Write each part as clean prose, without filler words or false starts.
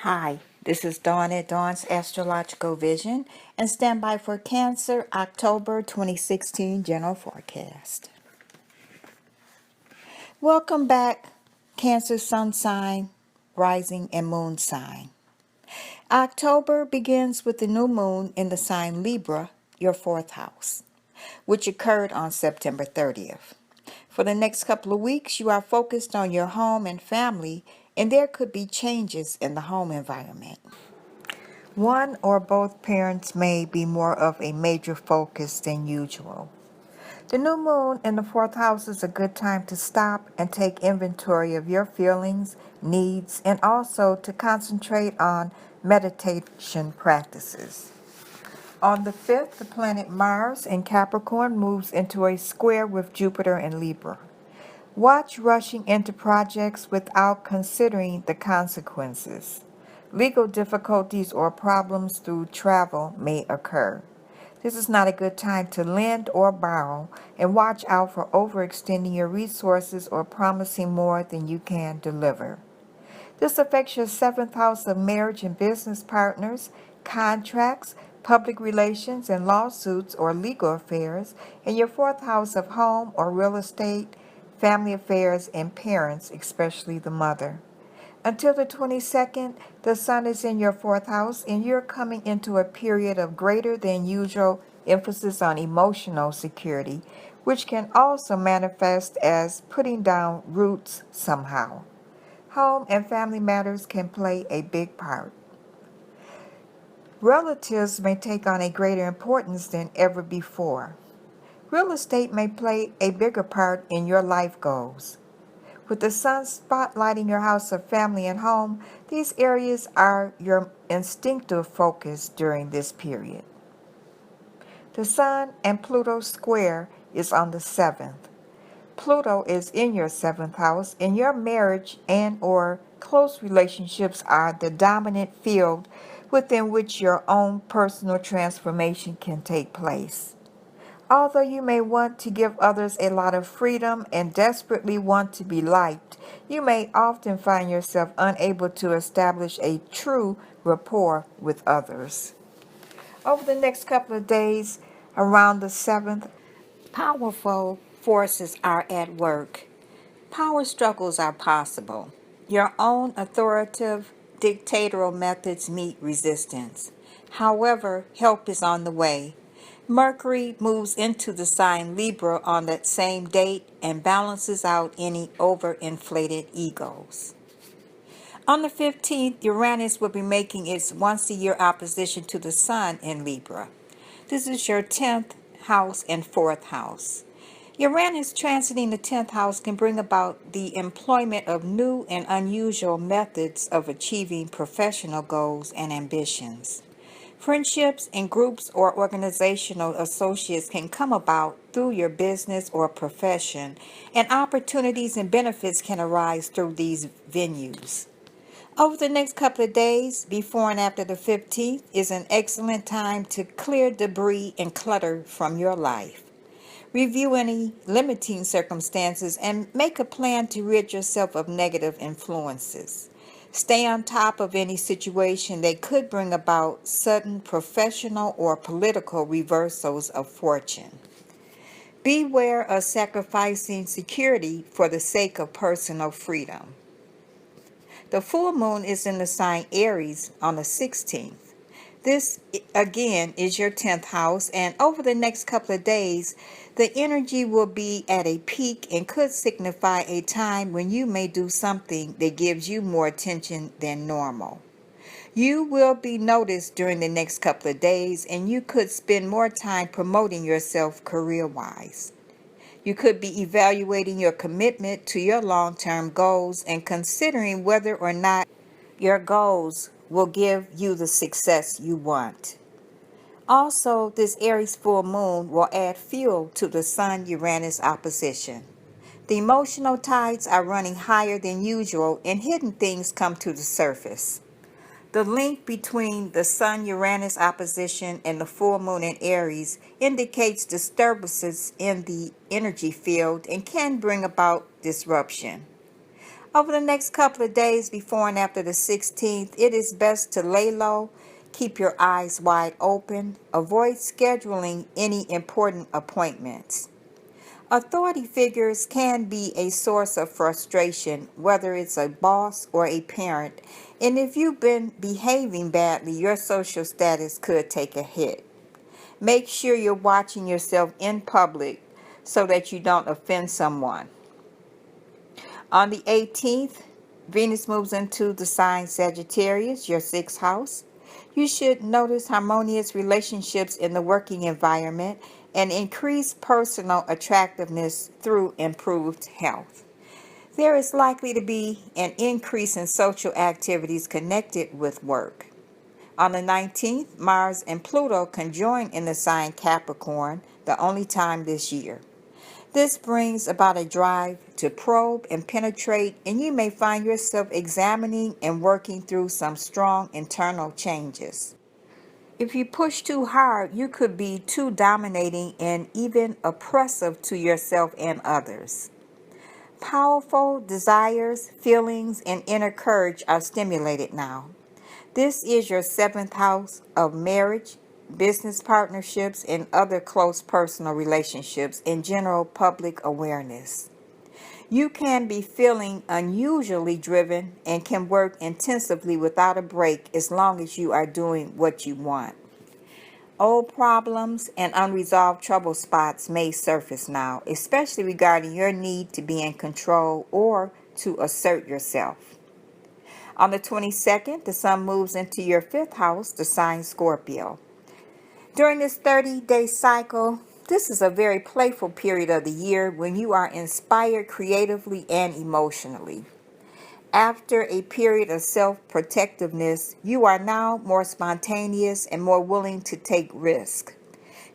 Hi, this is Dawn at Dawn's Astrological Vision, and stand by for Cancer October 2016 General Forecast. Welcome back, Cancer Sun Sign, Rising and Moon Sign. October begins with the new moon in the sign Libra, your fourth house, which occurred on September 30th. For the next couple of weeks, you are focused on your home and family, and there could be changes in the home environment. One or both parents may be more of a major focus than usual. The new moon in the fourth house is a good time to stop and take inventory of your feelings, needs, and also to concentrate on meditation practices. On the 5th, the planet Mars in Capricorn moves into a square with Jupiter in Libra. Watch rushing into projects without considering the consequences. Legal difficulties or problems through travel may occur. This is not a good time to lend or borrow, and watch out for overextending your resources or promising more than you can deliver. This affects your seventh house of marriage and business partners, contracts, public relations and lawsuits or legal affairs, and your fourth house of home or real estate, family affairs, and parents, especially the mother. Until the 22nd, the sun is in your fourth house, and you're coming into a period of greater than usual emphasis on emotional security, which can also manifest as putting down roots somehow. Home and family matters can play a big part. Relatives may take on a greater importance than ever before. Real estate may play a bigger part in your life goals. With the sun spotlighting your house of family and home, these areas are your instinctive focus during this period. The sun and Pluto square is on the 7th. Pluto is in your seventh house, and your marriage and or close relationships are the dominant field within which your own personal transformation can take place. Although you may want to give others a lot of freedom and desperately want to be liked, you may often find yourself unable to establish a true rapport with others. Over the next couple of days, around the 7th, powerful forces are at work. Power struggles are possible. Your own authoritative, dictatorial methods meet resistance. However, help is on the way. Mercury moves into the sign Libra on that same date and balances out any overinflated egos. On the 15th, Uranus will be making its once-a-year opposition to the Sun in Libra. This is your 10th house and 4th house. Uranus transiting the 10th house can bring about the employment of new and unusual methods of achieving professional goals and ambitions. Friendships and groups or organizational associates can come about through your business or profession, and opportunities and benefits can arise through these venues. Over the next couple of days, before and after the 15th, is an excellent time to clear debris and clutter from your life. Review any limiting circumstances and make a plan to rid yourself of negative influences. Stay on top of any situation that could bring about sudden professional or political reversals of fortune. Beware of sacrificing security for the sake of personal freedom. The full moon is in the sign Aries on the 16th. This, again, is your 10th house, and over the next couple of days, the energy will be at a peak and could signify a time when you may do something that gives you more attention than normal. You will be noticed during the next couple of days, and you could spend more time promoting yourself career-wise. You could be evaluating your commitment to your long-term goals and considering whether or not your goals will give you the success you want. Also, this Aries full moon will add fuel to the Sun-Uranus opposition. The emotional tides are running higher than usual, and hidden things come to the surface. The link between the Sun-Uranus opposition and the full moon in Aries indicates disturbances in the energy field and can bring about disruption. Over the next couple of days before and after the 16th, it is best to lay low, keep your eyes wide open, avoid scheduling any important appointments. Authority figures can be a source of frustration, whether it's a boss or a parent, and if you've been behaving badly, your social status could take a hit. Make sure you're watching yourself in public so that you don't offend someone. On the 18th, Venus moves into the sign Sagittarius, your sixth house. You should notice harmonious relationships in the working environment and increase personal attractiveness through improved health. There is likely to be an increase in social activities connected with work. On the 19th, Mars and Pluto conjoin in the sign Capricorn, the only time this year. This brings about a drive to probe and penetrate, and you may find yourself examining and working through some strong internal changes. If you push too hard, you could be too dominating and even oppressive to yourself and others. Powerful desires, feelings, and inner courage are stimulated now. This is your seventh house of marriage, business partnerships, and other close personal relationships and general public awareness. You can be feeling unusually driven and can work intensively without a break as long as you are doing what you want. Old problems and unresolved trouble spots may surface now, especially regarding your need to be in control or to assert yourself. On the 22nd, the sun moves into your fifth house, the sign Scorpio. During this 30-day cycle, this is a very playful period of the year when you are inspired creatively and emotionally. After a period of self-protectiveness, you are now more spontaneous and more willing to take risks.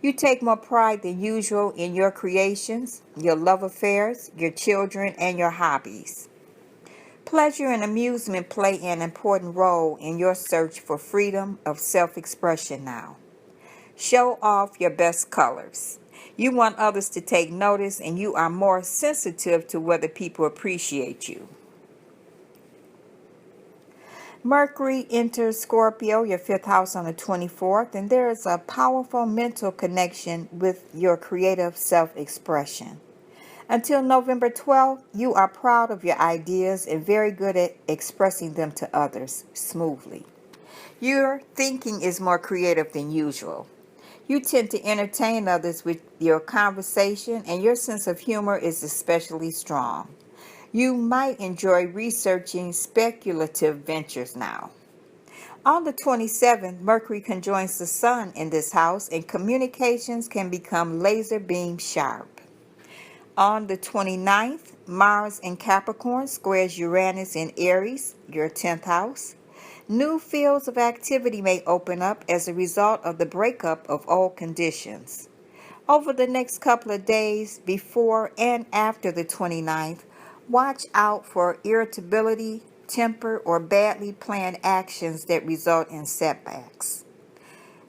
You take more pride than usual in your creations, your love affairs, your children, and your hobbies. Pleasure and amusement play an important role in your search for freedom of self-expression now. Show off your best colors. You want others to take notice, and you are more sensitive to whether people appreciate you. Mercury enters Scorpio, your fifth house, on the 24th, and there is a powerful mental connection with your creative self-expression. Until November 12th, you are proud of your ideas and very good at expressing them to others smoothly. Your thinking is more creative than usual. You tend to entertain others with your conversation, and your sense of humor is especially strong. You might enjoy researching speculative ventures now. On the 27th, Mercury conjoins the Sun in this house, and communications can become laser beam sharp. On the 29th, Mars in Capricorn squares Uranus in Aries, your 10th house. New fields of activity may open up as a result of the breakup of old conditions. Over the next couple of days, before and after the 29th, watch out for irritability, temper, or badly planned actions that result in setbacks.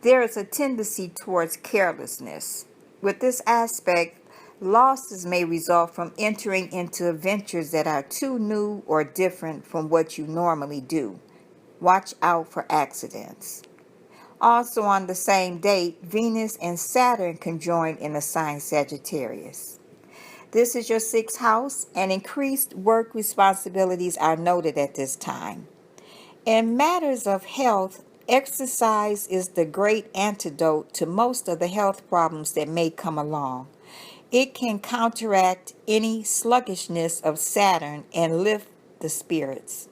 There is a tendency towards carelessness. With this aspect, losses may result from entering into ventures that are too new or different from what you normally do. Watch out for accidents. Also on the same date, Venus and Saturn conjoin in the sign Sagittarius. This is your sixth house, and increased work responsibilities are noted at this time. In matters of health, exercise is the great antidote to most of the health problems that may come along. It can counteract any sluggishness of Saturn and lift the spirits.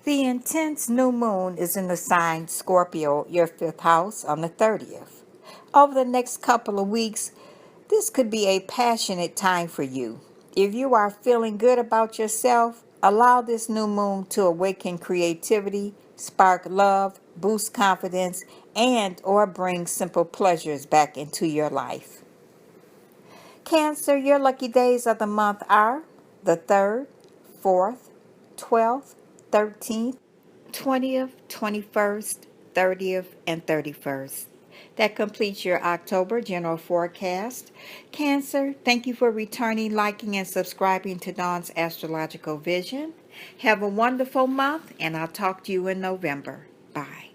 The intense new moon is in the sign Scorpio, your fifth house, on the 30th. Over the next couple of weeks, this could be a passionate time for you. If you are feeling good about yourself, allow this new moon to awaken creativity, spark love, boost confidence, and or bring simple pleasures back into your life. Cancer, your lucky days of the month are the 3rd, 4th, 12th, 13th, 20th, 21st, 30th, and 31st. That completes your October general forecast. Cancer, thank you for returning, liking, and subscribing to Dawn's Astrological Vision. Have a wonderful month, and I'll talk to you in November. Bye.